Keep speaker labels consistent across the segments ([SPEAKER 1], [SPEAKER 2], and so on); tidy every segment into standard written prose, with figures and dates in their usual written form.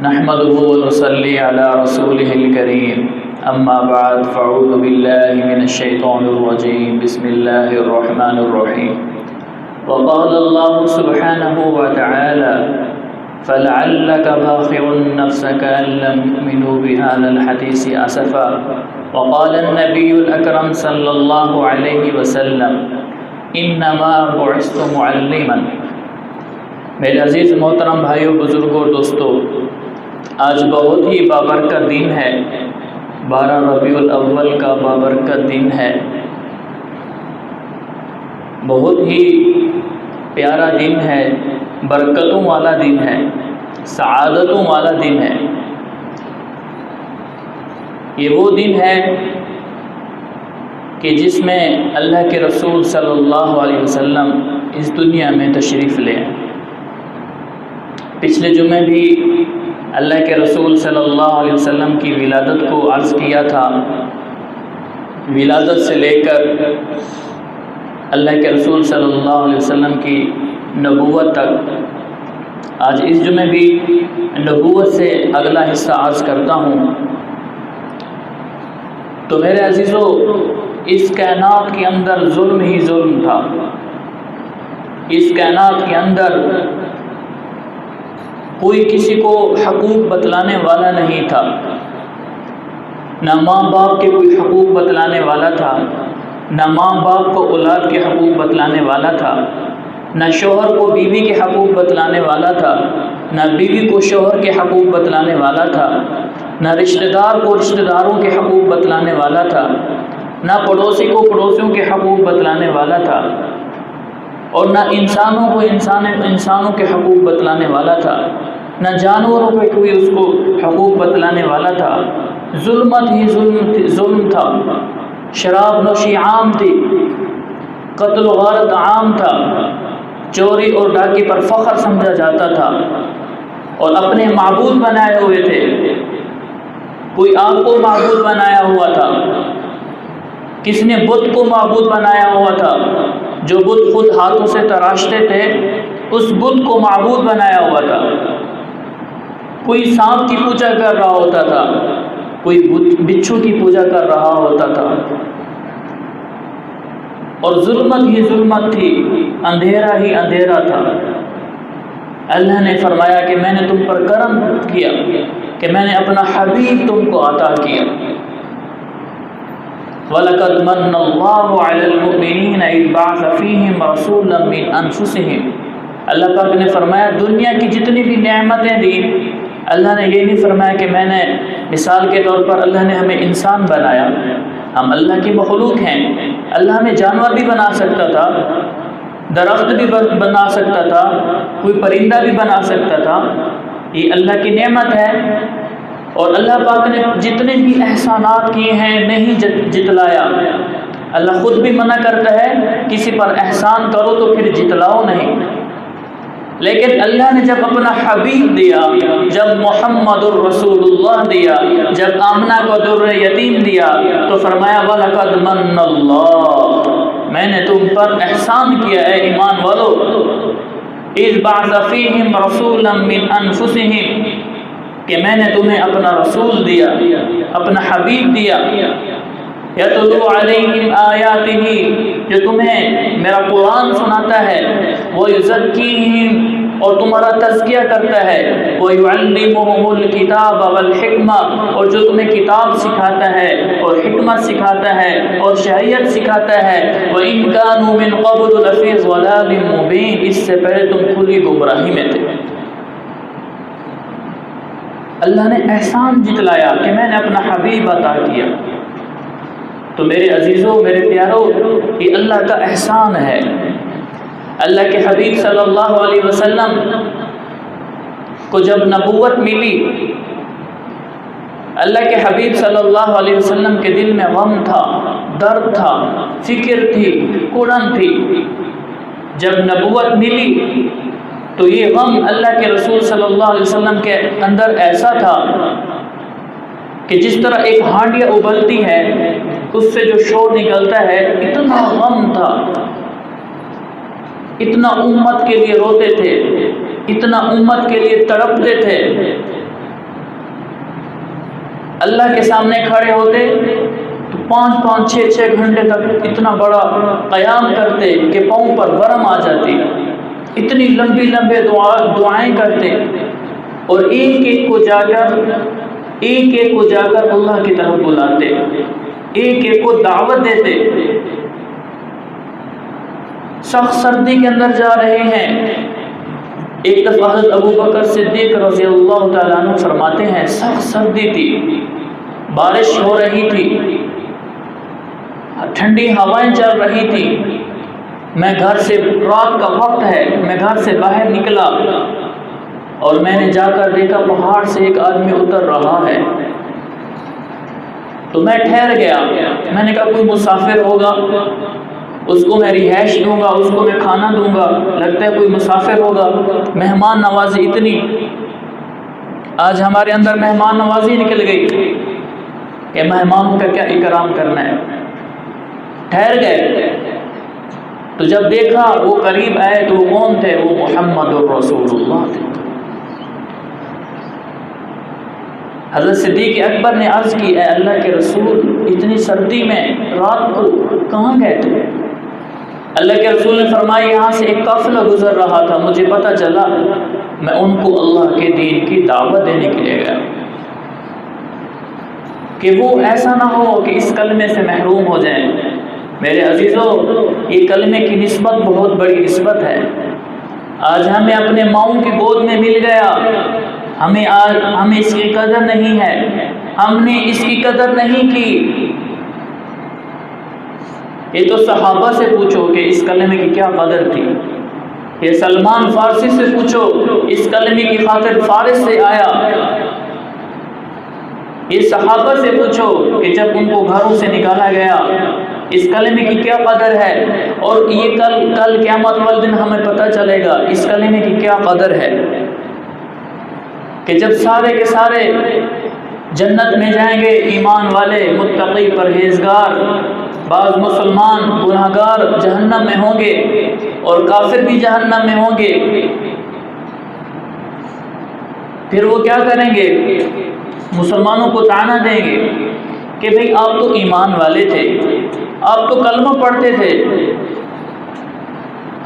[SPEAKER 1] نحمده ونصلي على رسوله الكريم اما بعد فاعوذ بالله من الشيطان الرجيم بسم الله الرحمن الرحيم وقال الله سبحانه وتعالى فلعلك باخع نفسك ان لم يؤمنوا بهذا الحديث اسفا وقال النبي الاكرم صلى الله عليه وسلم انما بعثت معلما۔ میرے عزیز محترم بھائیوں، بزرگوں، دوستوں، آج بہت ہی بابرکت دن ہے، 12 ربیع الاول کا بابرکت دن ہے، بہت ہی پیارا دن ہے، برکتوں والا دن ہے، سعادتوں والا دن ہے۔ یہ وہ دن ہے کہ جس میں اللہ کے رسول صلی اللہ علیہ وسلم اس دنیا میں تشریف لے۔ پچھلے جمعے بھی اللہ کے رسول صلی اللہ علیہ وسلم کی ولادت کو عرض کیا تھا۔ ولادت سے لے کر اللہ کے رسول صلی اللہ علیہ وسلم کی نبوت تک، آج اس جمعے بھی نبوت سے اگلا حصہ عرض کرتا ہوں۔ تو میرے عزیزو، اس کائنات کے اندر ظلم ہی ظلم تھا۔ اس کائنات کے اندر کوئی کسی کو حقوق بتلانے والا نہیں تھا، نہ ماں باپ کے کوئی حقوق بتلانے والا تھا، نہ ماں باپ کو اولاد کے حقوق بتلانے والا تھا، نہ شوہر کو بیوی کے حقوق بتلانے والا تھا، نہ بیوی کو شوہر کے حقوق بتلانے والا تھا، نہ رشتہ دار کو رشتہ داروں کے حقوق بتلانے والا تھا، نہ پڑوسی کو پڑوسیوں کے حقوق بتلانے والا تھا، اور نہ انسانوں کو انسانوں کے حقوق بتلانے والا تھا، نہ جانوروں پہ کوئی اس کو حقوق بتلانے والا تھا۔ ظلمت ہی ظلم تھا، شراب نوشی عام تھی، قتل و غارت عام تھا، چوری اور ڈاکے پر فخر سمجھا جاتا تھا، اور اپنے معبود بنائے ہوئے تھے۔ کوئی آپ کو معبود بنایا ہوا تھا، کس نے بت کو معبود بنایا ہوا تھا، جو بت خود ہاتھوں سے تراشتے تھے اس بت کو معبود بنایا ہوا تھا۔ کوئی سانپ کی پوجا کر رہا ہوتا تھا، کوئی بچھو کی پوجا کر رہا ہوتا تھا، اور ظلمت ہی ظلمت تھی، اندھیرا ہی اندھیرا تھا۔ اللہ نے فرمایا کہ میں نے تم پر کرم کیا کہ میں نے اپنا حبیب تم کو عطا کیا۔ وَلَقَدْ مَنَّ اللَّهُ عَلَى الْمُؤْمِنِينَ إِذْ بَعَثَ فِيهِمْ رَسُولًا مِّنْ أَنفُسِهِمْ۔ اللہ پاک نے فرمایا دنیا کی جتنی بھی نعمتیں دی، اللہ نے یہ نہیں فرمایا کہ میں نے، مثال کے طور پر اللہ نے ہمیں انسان بنایا، ہم اللہ کی مخلوق ہیں، اللہ ہمیں جانور بھی بنا سکتا تھا، درخت بھی بنا سکتا تھا، کوئی پرندہ بھی بنا سکتا تھا، یہ اللہ کی نعمت ہے۔ اور اللہ پاک نے جتنے بھی احسانات کیے ہیں نہیں جتلایا۔ اللہ خود بھی منع کرتا ہے کسی پر احسان کرو تو پھر جتلاؤ نہیں، لیکن اللہ نے جب اپنا حبیب دیا، جب محمد الرسول اللہ دیا، جب آمنہ کو در یتیم دیا، تو فرمایا وَلَقَدْ مَنَّ اللَّهُ، میں نے تم پر احسان کیا اے ایمان والو، اِذْ بَعْثَ فِيهِمْ رَسُولًا مِّنْ أَنفُسِهِمْ، کہ میں نے تمہیں اپنا رسول دیا، اپنا حبیب دیا، یتلو علیہم آیاتہ، جو تمہیں میرا قرآن سناتا ہے، ویزکیہم، اور تمہارا تزکیہ کرتا ہے، ویعلمہم الکتاب والحکمہ، اور جو تمہیں کتاب سکھاتا ہے اور حکمت سکھاتا ہے اور شریعت سکھاتا ہے، وَإِن كَانُوا مِن قَبْلُ لَفِي ضَلَالٍ مُبِينٍ، اس سے پہلے تم کھلی گمراہی میں تھے۔ اللہ نے احسان جتلایا کہ میں نے اپنا حبیب عطا کیا۔ تو میرے عزیزوں، میرے پیاروں، یہ اللہ کا احسان ہے۔ اللہ کے حبیب صلی اللہ علیہ وسلم کو جب نبوت ملی، اللہ کے حبیب صلی اللہ علیہ وسلم کے دل میں غم تھا، درد تھا، فکر تھی، کڑن تھی۔ جب نبوت ملی تو یہ غم اللہ کے رسول صلی اللہ علیہ وسلم کے اندر ایسا تھا کہ جس طرح ایک ہانڈیا ابلتی ہے اس سے جو شور نکلتا ہے، اتنا غم تھا، اتنا امت کے لیے روتے تھے، اتنا امت کے لیے تڑپتے تھے اللہ کے سامنے کھڑے ہوتے تو 5-5 6-6 گھنٹے تک اتنا بڑا قیام کرتے کہ پاؤں پر ورم آ جاتی، اتنی لمبی لمبے دعائیں کرتے، اور ایک ایک کو جا کر اللہ کی طرف بلاتے، ایک ایک کو دعوت دیتے۔ سخت سردی کے اندر جا رہے ہیں۔ ایک دفعہ حضرت ابو بکر صدیق رضی اللہ تعالیٰ عنہ فرماتے ہیں سخت سردی تھی، بارش ہو رہی تھی، ٹھنڈی ہوائیں چل رہی تھی، میں گھر سے، رات کا وقت ہے، میں گھر سے باہر نکلا اور میں نے جا کر دیکھا پہاڑ سے ایک آدمی اتر رہا ہے، تو میں ٹھہر گیا۔ میں نے کہا کوئی مسافر ہوگا، اس کو میں رہائش دوں گا، اس کو میں کھانا دوں گا، لگتا ہے کوئی مسافر ہوگا۔ مہمان نوازی اتنی، آج ہمارے اندر مہمان نوازی نکل گئی کہ مہمانوں کا کیا اکرام کرنا ہے۔ ٹھہر گئے تو جب دیکھا وہ قریب آئے تو وہ کون تھے؟ وہ محمد الرسول اللہ تھے۔ حضرت صدیق اکبر نے عرض کی اے اللہ کے رسول، اتنی سردی میں رات کو کہاں گئے تھے؟ اللہ کے رسول نے فرمایا یہاں سے ایک قافلہ گزر رہا تھا، مجھے پتہ چلا، میں ان کو اللہ کے دین کی دعوت دینے کے لیے گیا کہ وہ ایسا نہ ہو کہ اس کلمے سے محروم ہو جائیں۔ میرے عزیزو، یہ کلمے کی نسبت بہت بڑی نسبت ہے۔ آج ہمیں اپنے ماؤں کی گود میں مل گیا، ہمیں اس کی قدر نہیں ہے، ہم نے اس کی قدر نہیں کی۔ یہ تو صحابہ سے پوچھو کہ اس کلمے کی کیا قدر تھی، یہ سلمان فارسی سے پوچھو اس کلمے کی خاطر فارس سے آیا، یہ صحابہ سے پوچھو کہ جب ان کو گھروں سے نکالا گیا اس کلمے کی کیا قدر ہے، اور یہ کل قیامت والے دن ہمیں پتہ چلے گا اس کلمے کی کیا قدر ہے، کہ جب سارے کے سارے جنت میں جائیں گے، ایمان والے، متقی، پرہیزگار، بعض مسلمان گناہگار جہنم میں ہوں گے اور کافر بھی جہنم میں ہوں گے۔ پھر وہ کیا کریں گے؟ مسلمانوں کو طعنہ دیں گے کہ بھئی آپ تو ایمان والے تھے، آپ تو کلمہ پڑھتے تھے،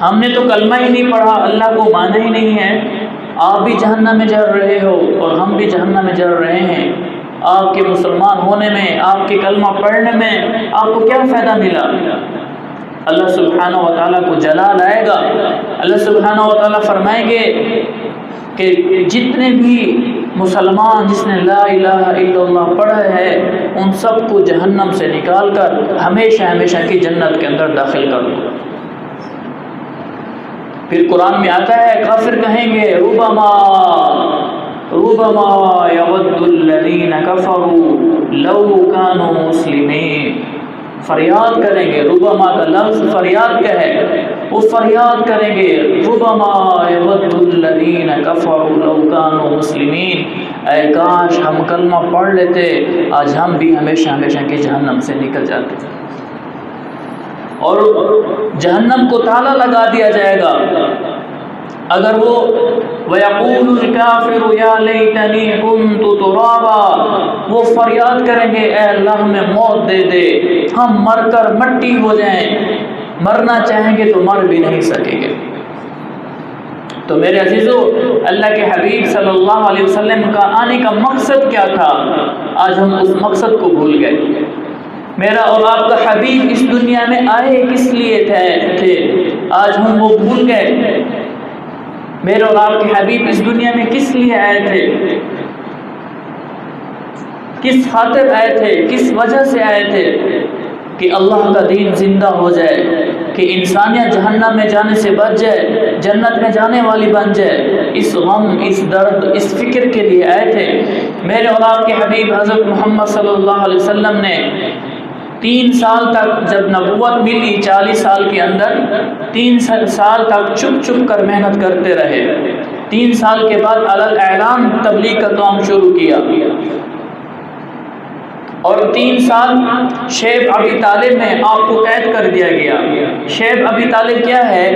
[SPEAKER 1] ہم نے تو کلمہ ہی نہیں پڑھا، اللہ کو مانا ہی نہیں ہے، آپ بھی جہنم میں جل رہے ہو اور ہم بھی جہنم میں جل رہے ہیں۔ آپ کے مسلمان ہونے میں، آپ کے کلمہ پڑھنے میں آپ کو کیا فائدہ ملا؟ اللہ سبحانہ و تعالیٰ کو جلال آئے گا، اللہ سبحانہ و تعالیٰ فرمائیں گے کہ جتنے بھی مسلمان جس نے لا الہ الا اللہ پڑھا ہے ان سب کو جہنم سے نکال کر ہمیشہ ہمیشہ کی جنت کے اندر داخل کر دو۔ پھر قرآن میں آتا ہے کافر کہیں گے ربما یود الذین کفروا لو کانوا مسلمین، فریاد کریں گے، ربما کا لفظ فریاد کا ہے، وہ فریاد کریں گے ربما یود الذین کفروا لو کانوا مسلمین، اے کاش ہم کلمہ پڑھ لیتے، آج ہم بھی ہمیشہ ہمیشہ کی جہنم سے نکل جاتے۔ اور جہنم کو تالا لگا دیا جائے گا اگر وہ وَيَقُولُ الْكَافِرُ يَا لَيْتَنِي كُنْتُ تُرَابًا، وہ فریاد کریں گے اے اللہ ہمیں موت دے دے، ہم مر کر مٹی ہو جائیں، مرنا چاہیں گے تو مر بھی نہیں سکیں گے۔ تو میرے عزیزو، اللہ کے حبیب صلی اللہ علیہ وسلم کا آنے کا مقصد کیا تھا؟ آج ہم اس مقصد کو بھول گئے۔ میرا اور آپ کا حبیب اس دنیا میں آئے کس لیے تھے؟ آج ہم وہ بھول گئے۔ میرے اور آپ کے حبیب اس دنیا میں کس لیے آئے تھے؟ کس خاطر آئے تھے؟ کس وجہ سے آئے تھے؟ کہ اللہ کا دین زندہ ہو جائے، کہ انسانیت جہنم میں جانے سے بچ جائے، جنت میں جانے والی بن جائے۔ اس غم، اس درد، اس فکر کے لیے آئے تھے۔ میرے اور آپ کے حبیب حضرت محمد صلی اللہ علیہ وسلم نے 3 سال تک، جب نبوت ملی 40 سال کے اندر، 3 سال تک چھپ چھپ کر محنت کرتے رہے۔ 3 سال کے بعد اعلان تبلیغ کا کام شروع کیا۔ اور 3 سال شیب ابی طالب میں آپ کو قید کر دیا گیا۔ شیب ابی طالب کیا ہے؟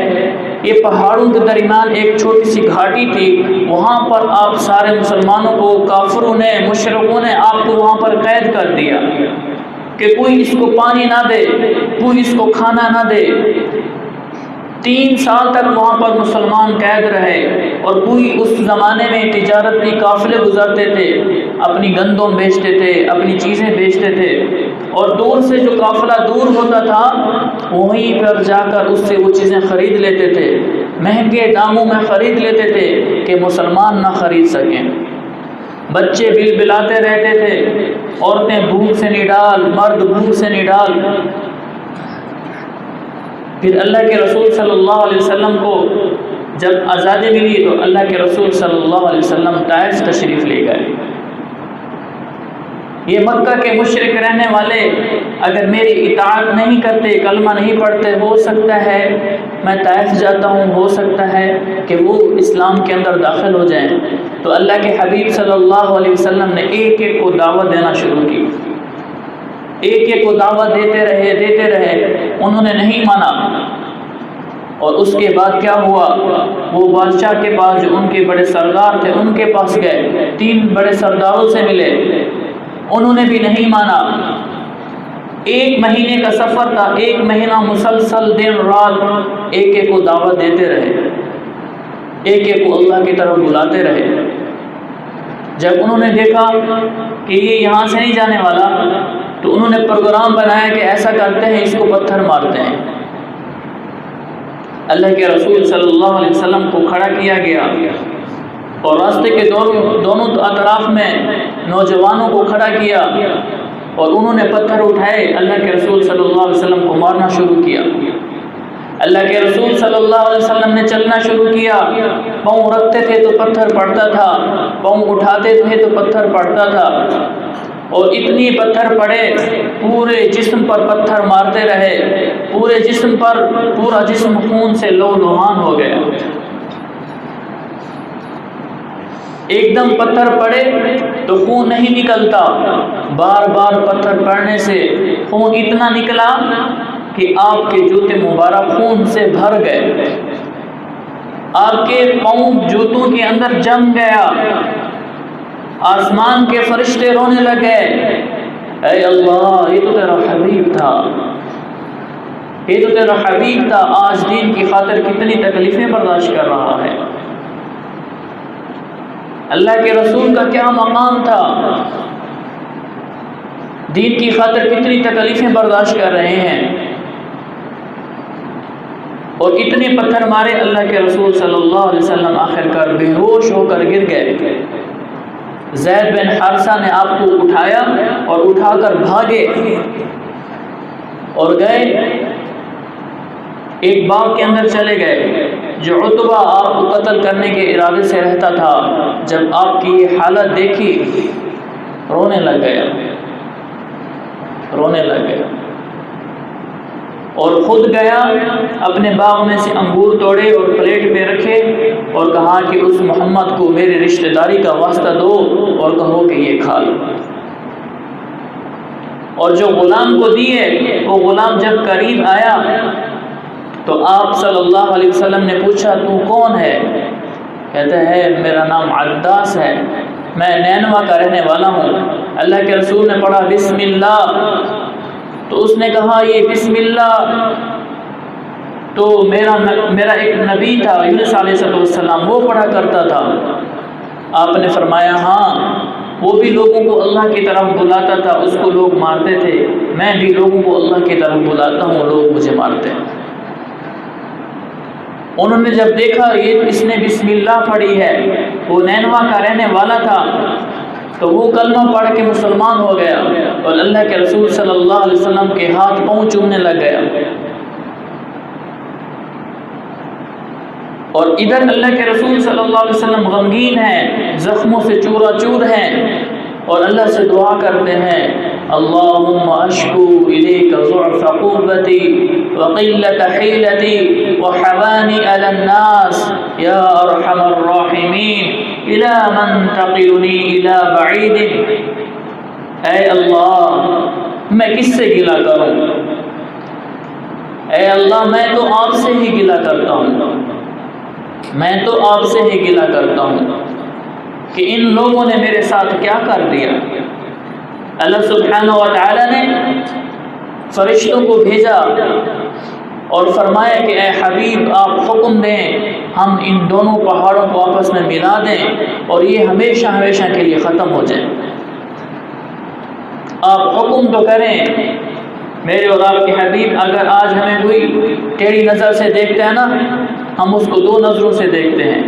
[SPEAKER 1] یہ پہاڑوں کے درمیان ایک چھوٹی سی گھاٹی تھی، وہاں پر آپ سارے مسلمانوں کو کافروں نے، مشرکوں نے آپ کو وہاں پر قید کر دیا کہ کوئی اس کو پانی نہ دے، کوئی اس کو کھانا نہ دے۔ 3 سال تک وہاں پر مسلمان قید رہے، اور کوئی اس زمانے میں تجارتی قافلے گزرتے تھے، اپنی گندم بیچتے تھے، اپنی چیزیں بیچتے تھے، اور دور سے جو قافلہ دور ہوتا تھا وہیں پر جا کر اس سے وہ چیزیں خرید لیتے تھے، مہنگے داموں میں خرید لیتے تھے کہ مسلمان نہ خرید سکیں۔ بچے بل بلاتے رہتے تھے، عورتیں بھوک سے نڈال، مرد بھوک سے نڈال۔ پھر اللہ کے رسول صلی اللہ علیہ وسلم کو جب آزادی ملی تو اللہ کے رسول صلی اللہ علیہ وسلم طائف تشریف لے گئے۔ یہ مکہ کے مشرک رہنے والے اگر میری اطاعت نہیں کرتے، کلمہ نہیں پڑھتے، ہو سکتا ہے میں طائف جاتا ہوں، ہو سکتا ہے کہ وہ اسلام کے اندر داخل ہو جائیں۔ تو اللہ کے حبیب صلی اللہ علیہ وسلم نے ایک ایک کو دعوت دینا شروع کی، ایک ایک کو دعوت دیتے رہے، انہوں نے نہیں مانا۔ اور اس کے بعد کیا ہوا؟ وہ بادشاہ کے پاس جو ان کے بڑے سردار تھے ان کے پاس گئے، 3 بڑے سرداروں سے ملے، انہوں نے بھی نہیں مانا۔ 1 مہینے کا سفر تھا، 1 مہینہ مسلسل دن رات ایک ایک کو دعوت دیتے رہے، ایک ایک کو اللہ کی طرف بلاتے رہے۔ جب انہوں نے دیکھا کہ یہ یہاں سے نہیں جانے والا تو انہوں نے پروگرام بنایا کہ ایسا کرتے ہیں اس کو پتھر مارتے ہیں۔ اللہ کے رسول صلی اللہ علیہ وسلم کو کھڑا کیا گیا اور راستے کے دونوں اطراف میں نوجوانوں کو کھڑا کیا، اور انہوں نے پتھر اٹھائے، اللہ کے رسول صلی اللہ علیہ وسلم کو مارنا شروع کیا۔ اللہ کے رسول صلی اللہ علیہ وسلم نے چلنا شروع کیا، پاؤں رکھتے تھے تو پتھر پڑتا تھا، پاؤں اٹھاتے تھے تو پتھر پڑتا تھا، اور اتنی پتھر پڑے، پورے جسم پر پتھر مارتے رہے، پورے جسم پر، پورا جسم خون سے لہولہان ہو گیا۔ ایک دم پتھر پڑے تو خون نہیں نکلتا، بار بار پتھر پڑنے سے خون اتنا نکلا کہ آپ کے جوتے مبارک خون سے بھر گئے، آپ کے پاؤں جوتوں کے اندر جم گیا۔ آسمان کے فرشتے رونے لگے، اے اللہ یہ تو تیرا حبیب تھا، یہ تو تیرا حبیب تھا، آج دین کی خاطر کتنی تکلیفیں برداشت کر رہا ہے۔ اللہ کے رسول کا کیا مقام تھا، دین کی خاطر کتنی تکلیفیں برداشت کر رہے ہیں، اور اتنے پتھر مارے اللہ کے رسول صلی اللہ علیہ وسلم آخر کار بے ہوش ہو کر گر گئے۔ زید بن حارثہ نے آپ کو اٹھایا اور اٹھا کر بھاگے اور گئے، ایک باغ کے اندر چلے گئے جو عتبہ آپ کو قتل کرنے کے ارادے سے رہتا تھا۔ جب آپ کی یہ حالت دیکھی رونے لگ گیا، رونے لگ گیا، اور خود گیا اپنے باغ میں سے انگور توڑے اور پلیٹ پہ رکھے اور کہا کہ اس محمد کو میرے رشتہ داری کا واسطہ دو اور کہو کہ یہ کھا لو۔ اور جو غلام کو دیے، وہ غلام جب قریب آیا تو آپ صلی اللہ علیہ وسلم نے پوچھا تو کون ہے؟ کہتا ہے میرا نام عداس ہے، میں نینوا کا رہنے والا ہوں۔ اللہ کے رسول نے پڑھا بسم اللہ، تو اس نے کہا یہ بسم اللہ تو میرا ایک نبی تھا یونس علیہ السلام، وہ پڑھا کرتا تھا۔ آپ نے فرمایا ہاں، وہ بھی لوگوں کو اللہ کی طرف بلاتا تھا، اس کو لوگ مارتے تھے، میں بھی لوگوں کو اللہ کی طرف بلاتا ہوں، لوگ مجھے مارتے ہیں۔ انہوں نے جب دیکھا یہ اس نے بسم اللہ پڑھی ہے، وہ نینوا کا رہنے والا تھا، تو وہ کلمہ پڑھ کے مسلمان ہو گیا اور اللہ کے رسول صلی اللہ علیہ وسلم کے ہاتھ پاؤں چومنے لگ گیا۔ اور ادھر اللہ کے رسول صلی اللہ علیہ وسلم غمگین ہیں، زخموں سے چورا چور ہیں، اور اللہ سے دعا کرتے ہیں اللہم اشکو الیک ضعف قوتی وقلت حیلتی وحوانی علی الناس یا ارحم الراحمین الی من تقلنی الی بعید۔ اے اللہ میں کس سے گلہ کروں، اے اللہ میں تو آپ سے ہی گلہ کرتا ہوں، میں تو آپ سے ہی گلہ کرتا ہوں کہ ان لوگوں نے میرے ساتھ کیا کر دیا۔ اللہ سبحانہ و تعالی نے فرشتوں کو بھیجا اور فرمایا کہ اے حبیب آپ حکم دیں ہم ان دونوں پہاڑوں کو آپس میں ملا دیں اور یہ ہمیشہ ہمیشہ کے لیے ختم ہو جائیں۔ آپ حکم تو کریں میرے اور آپ کے حبیب، اگر آج ہمیں کوئی ٹیڑھی نظر سے دیکھتا ہے نا، ہم اس کو دو نظروں سے دیکھتے ہیں۔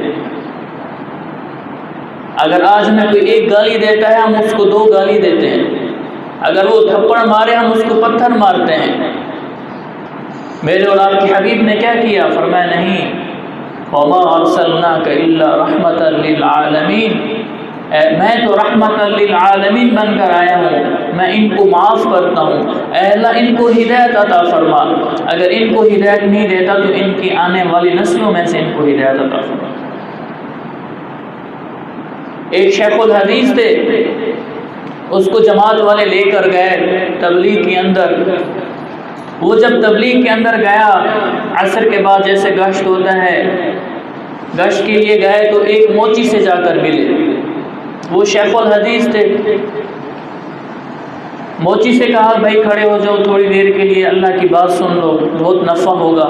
[SPEAKER 1] اگر آج ہمیں کوئی ایک گالی دیتا ہے ہم اس کو دو گالی دیتے ہیں، اگر وہ تھپڑ مارے ہم اس کو پتھر مارتے ہیں۔ میرے اور آپ کے حبیب نے کیا کیا؟ فرمایا نہیں، وَمَا أَرْسَلْنَاكَ إِلَّا رَحْمَةً لِّلْعَالَمِينَ، میں تو رحمت للعالمین بن کر آیا ہوں، میں ان کو معاف کرتا ہوں، اے اللہ ان کو ہدایت عطا فرما، اگر ان کو ہدایت نہیں دیتا تو ان کی آنے والی نسلوں میں سے ان کو ہدایت عطا فرما۔ ایک شیخ الحدیث تھے، اس کو جماعت والے لے کر گئے تبلیغ کے اندر۔ وہ جب تبلیغ کے اندر گیا، عصر کے بعد جیسے گشت ہوتا ہے، گشت کے لیے گئے تو ایک موچی سے جا کر ملے۔ وہ شیخ الحدیث تھے، موچی سے کہا بھائی کھڑے ہو جاؤ تھوڑی دیر کے لیے، اللہ کی بات سن لو، بہت نفع ہوگا،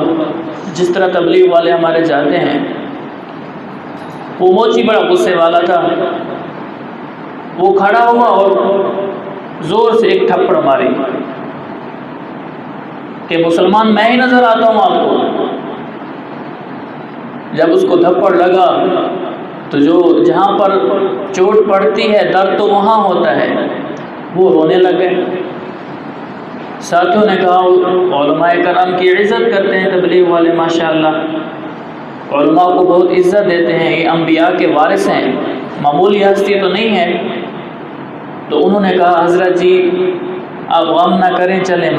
[SPEAKER 1] جس طرح تبلیغ والے ہمارے جاتے ہیں۔ وہ موچی بڑا غصے والا تھا، وہ کھڑا ہوا اور زور سے ایک تھپڑ ماری کہ مسلمان میں ہی نظر آتا ہوں آپ کو۔ جب اس کو تھپڑ لگا تو جہاں پر چوٹ پڑتی ہے درد تو وہاں ہوتا ہے، وہ رونے لگے۔ ساتھیوں نے کہا علماء کرام کی عزت کرتے ہیں تبلیغ والے، ماشاءاللہ علماء کو بہت عزت دیتے ہیں، یہ انبیاء کے وارث ہیں، معمولی ہستی تو نہیں ہے۔ تو انہوں نے کہا حضرت جی آپ غم نہ کریں، چلیں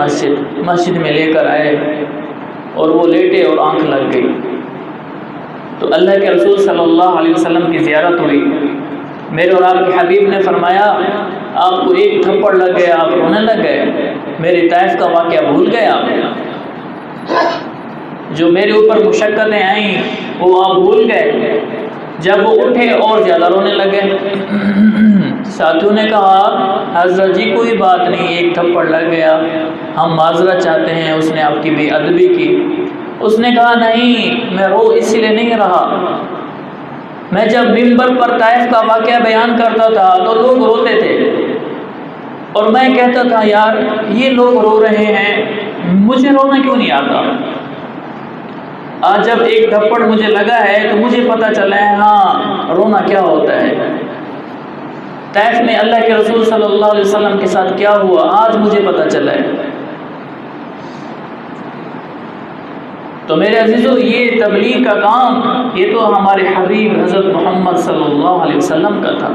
[SPEAKER 1] مسجد میں لے کر آئے، اور وہ لیٹے اور آنکھ لگ گئی۔ تو اللہ کے رسول صلی اللہ علیہ وسلم کی زیارت ہوئی۔ میرے اور آپ کے حبیب نے فرمایا آپ کو ایک تھپڑ لگ گیا، آپ رونے لگ گئے، میری طائف کا واقعہ بھول گئے آپ، جو میرے اوپر مشقتیں آئیں وہ آپ بھول گئے۔ جب وہ اٹھے اور زیادہ رونے لگے۔ ساتھیوں نے کہا حضرت جی کوئی بات نہیں، ایک تھپڑ لگ گیا، ہم معذرت چاہتے ہیں، اس نے آپ کی بے ادبی کی۔ اس نے کہا نہیں، میں رو اس لیے نہیں رہا، میں جب منبر پر طائف کا واقعہ بیان کرتا تھا تو لوگ روتے تھے، اور میں کہتا تھا یار یہ لوگ رو رہے ہیں، مجھے رونا کیوں نہیں آتا؟ آج جب ایک تھپڑ مجھے لگا ہے تو مجھے پتہ چلا ہے ہاں رونا کیا ہوتا ہے۔ طائف میں اللہ کے رسول صلی اللہ علیہ وسلم کے ساتھ کیا ہوا آج مجھے پتہ چلا ہے۔ تو میرے عزیزو یہ تبلیغ کا کام یہ تو ہمارے حبیب حضرت محمد صلی اللہ علیہ وسلم کا تھا۔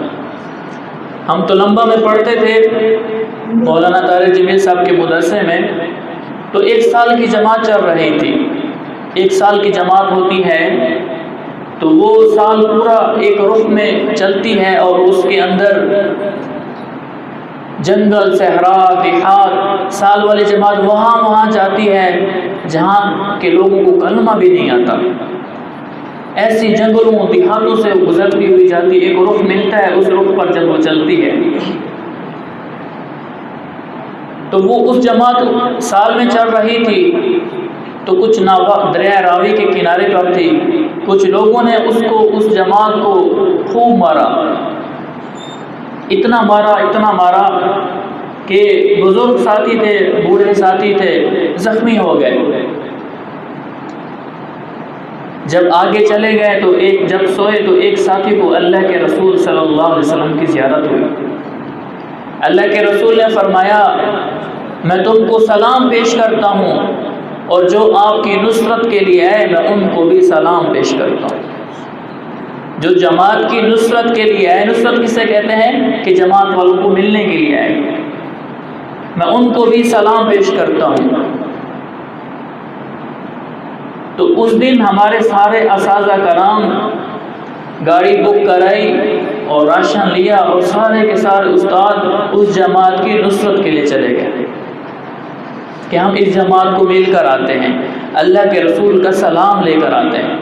[SPEAKER 1] ہم تو لمبا میں پڑھتے تھے مولانا طارق جمیل صاحب کے مدرسے میں، تو 1 سال کی جماعت چل رہی تھی۔ 1 سال کی جماعت ہوتی ہے تو وہ سال پورا ایک رخ میں چلتی ہے، اور اس کے اندر جنگل، صحرا، دیہات، سال والی جماعت وہاں جاتی ہے جہاں کے لوگوں کو کلمہ بھی نہیں آتا، ایسی جنگلوں دیہاتوں سے گزرتی ہوئی جاتی، ایک رخ ملتا ہے، اس رخ پر جب وہ چلتی ہے تو وہ اس جماعت سال میں چل رہی تھی، تو کچھ ناوہ دریا راوی کے کنارے پر تھی، کچھ لوگوں نے اس جماعت کو خوب مارا، اتنا مارا کہ بزرگ ساتھی تھے، بوڑھے ساتھی تھے، زخمی ہو گئے۔ جب آگے چلے گئے تو جب سوئے تو ایک ساتھی کو اللہ کے رسول صلی اللہ علیہ وسلم کی زیارت ہوئی۔ اللہ کے رسول نے فرمایا میں تم کو سلام پیش کرتا ہوں، اور جو آپ کی نصرت کے لیے آئے میں ان کو بھی سلام پیش کرتا ہوں۔ جو جماعت کی نصرت کے لیے آئے، نصرت کسے کہتے ہیں کہ جماعت والوں کو ملنے کے لیے آئے، میں ان کو بھی سلام پیش کرتا ہوں۔ تو اس دن ہمارے سارے اساتذہ کرام گاڑی بک کرائی اور راشن لیا اور سارے کے سارے استاد اس جماعت کی نصرت کے لیے چلے گئے کہ ہم اس جماعت کو مل کر آتے ہیں، اللہ کے رسول کا سلام لے کر آتے ہیں،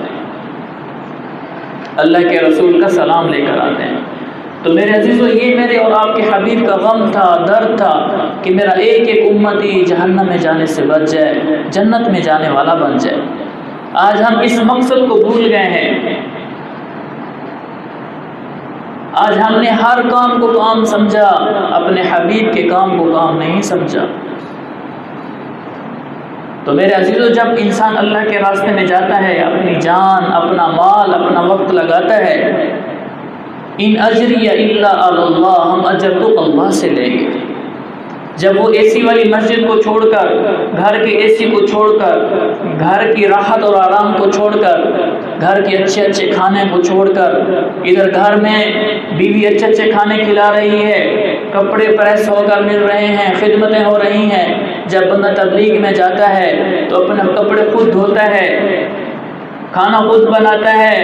[SPEAKER 1] اللہ کے رسول کا سلام لے کر آتے ہیں۔ تو میرے عزیزو، یہ میرے اور آپ کے حبیب کا غم تھا، درد تھا کہ میرا ایک ایک امتی جہنم میں جانے سے بچ جائے، جنت میں جانے والا بن جائے۔ آج ہم اس مقصد کو بھول گئے ہیں، آج ہم نے ہر کام کو کام سمجھا، اپنے حبیب کے کام کو کام نہیں سمجھا۔ تو میرے عزیزو، جب انسان اللہ کے راستے میں جاتا ہے، اپنی جان، اپنا مال، اپنا وقت لگاتا ہے، ان اجری الا علی اللہ، ہم اجر تو اللہ سے لیں گے۔ جب وہ اے سی والی مسجد کو چھوڑ کر، گھر کے اے سی کو چھوڑ کر، گھر کی راحت اور آرام کو چھوڑ کر، گھر کے اچھے اچھے کھانے کو چھوڑ کر، ادھر گھر میں بیوی اچھے اچھے کھانے کھلا رہی ہے، کپڑے پریس ہو کر مل رہے ہیں، خدمتیں ہو رہی ہیں، جب بندہ تبلیغ میں جاتا ہے تو اپنے کپڑے خود دھوتا ہے، کھانا خود بناتا ہے،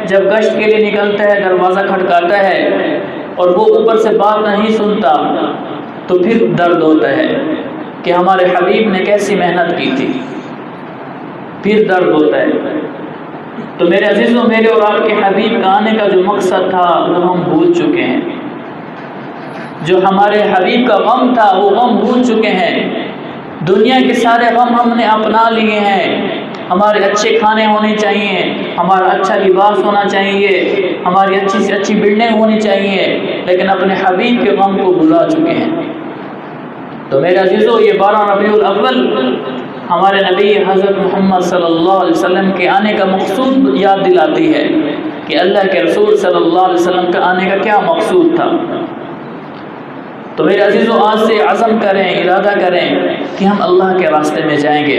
[SPEAKER 1] جب گشت کے لیے نکلتا ہے دروازہ کھٹکاتا ہے اور وہ اوپر سے بات نہیں سنتا، تو پھر درد ہوتا ہے کہ ہمارے حبیب نے کیسی محنت کی تھی، پھر درد ہوتا ہے۔ تو میرے عزیزوں، میرے اور آپ کے حبیب کا آنے کا جو مقصد تھا وہ ہم بھول چکے ہیں، جو ہمارے حبیب کا غم تھا وہ غم بھول چکے ہیں۔ دنیا کے سارے غم ہم نے اپنا لیے ہیں، ہمارے اچھے کھانے ہونے چاہیے، ہمارا اچھا لباس ہونا چاہیے، ہماری اچھی سے اچھی بلڈنگ ہونی چاہیے، لیکن اپنے حبیب کے غم کو بھلا چکے ہیں۔ تو میرے عزیزو، یہ 12 ربیع الاول ہمارے نبی حضرت محمد صلی اللہ علیہ وسلم کے آنے کا مقصود یاد دلاتی ہے کہ اللہ کے رسول صلی اللہ علیہ وسلم کا آنے کا کیا مقصود تھا۔ تو میرے عزیزو، آج سے عزم کریں، ارادہ کریں کہ ہم اللہ کے راستے میں جائیں گے،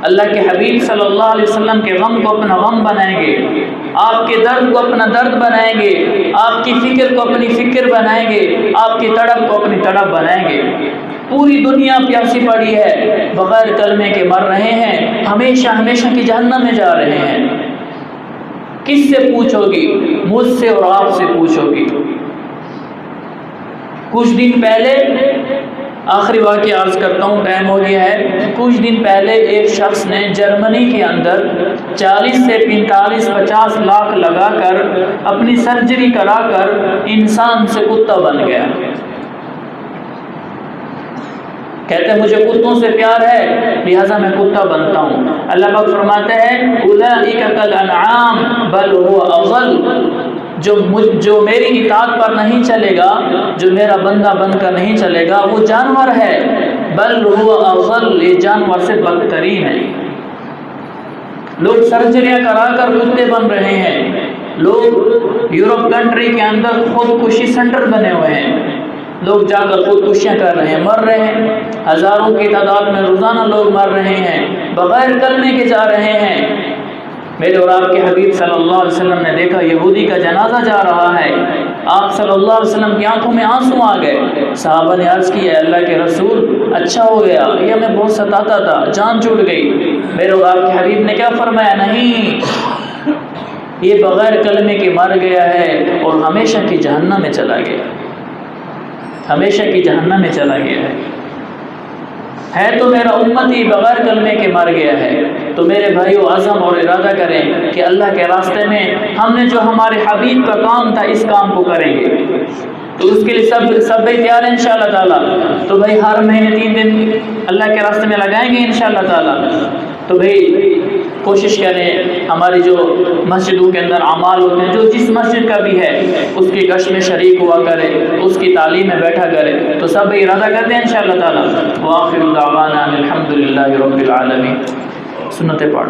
[SPEAKER 1] اللہ کے حبیب صلی اللہ علیہ وسلم کے غم کو اپنا غم بنائیں گے، آپ کے درد کو اپنا درد بنائیں گے، آپ کی فکر کو اپنی فکر بنائیں گے، آپ کی تڑپ کو اپنی تڑپ بنائیں گے۔ پوری دنیا پیاسی پڑی ہے، بغیر کلمے کے مر رہے ہیں، ہمیشہ ہمیشہ کی جہنم میں جا رہے ہیں۔ کس سے پوچھو گی؟ مجھ سے اور آپ سے پوچھو گی۔ کچھ دن پہلے، آخری واقعہ عرض کرتا ہوں، ٹائم ہو گیا ہے، کچھ دن پہلے ایک شخص نے جرمنی کے اندر 40 سے 45-50 لاکھ لگا کر اپنی سرجری کرا کر انسان سے کتا بن گیا۔ کہتے ہیں مجھے کتوں سے پیار ہے لہذا میں کتا بنتا ہوں۔ اللہ پاک فرماتے ہیں اولئک کالانعام بل هو اضل، جو میری اطاعت پر نہیں چلے گا، جو میرا بندہ بن کر نہیں چلے گا، وہ جانور ہے، بل هو اضل، یہ جانور سے بدترین ہے۔ لوگ سرجریاں کرا کر کتے بن رہے ہیں، لوگ یورپ کنٹری کے اندر خودکشی سینٹر بنے ہوئے ہیں، لوگ جا کر خودکشیاں کر رہے ہیں، مر رہے ہیں، ہزاروں کی تعداد میں روزانہ لوگ مر رہے ہیں، بغیر کلمے کے جا رہے ہیں۔ میرے اور آپ کے حبیب صلی اللہ علیہ وسلم نے دیکھا یہودی کا جنازہ جا رہا ہے، آپ صلی اللہ علیہ وسلم کی آنکھوں میں آنسو آ گئے۔ صحابہ نے عرض کی، اے اللہ کے رسول، اچھا ہو گیا، یہ ہمیں بہت ستاتا تھا، جان چھوٹ گئی۔ میرے اور آپ کے حبیب نے کیا فرمایا؟ نہیں، یہ بغیر کلمے کے مر گیا ہے اور ہمیشہ کی جہنم میں چلا گیا، ہمیشہ کی جہنم میں چلا گیا ہے تو میرا امتی بغیر کلمے کے مر گیا ہے۔ تو میرے بھائیو، عزم اور ارادہ کریں کہ اللہ کے راستے میں ہم نے جو ہمارے حبیب کا کام تھا اس کام کو کریں گے۔ تو اس کے لیے سب تیار ہیں انشاءاللہ تعالیٰ؟ تو بھائی ہر مہینے 3 دن اللہ کے راستے میں لگائیں گے انشاءاللہ تعالیٰ۔ تو بھائی کوشش کریں، ہماری جو مسجدوں کے اندر اعمال ہوتے ہیں، جو جس مسجد کا بھی ہے اس کی گشت میں شریک ہوا کرے، اس کی تعلیم میں بیٹھا کرے۔ تو سب ارادہ کرتے ہیں انشاءاللہ تعالیٰ۔ وآخر دعوانا الحمدللہ رب العالمین۔ سنتیں پڑھ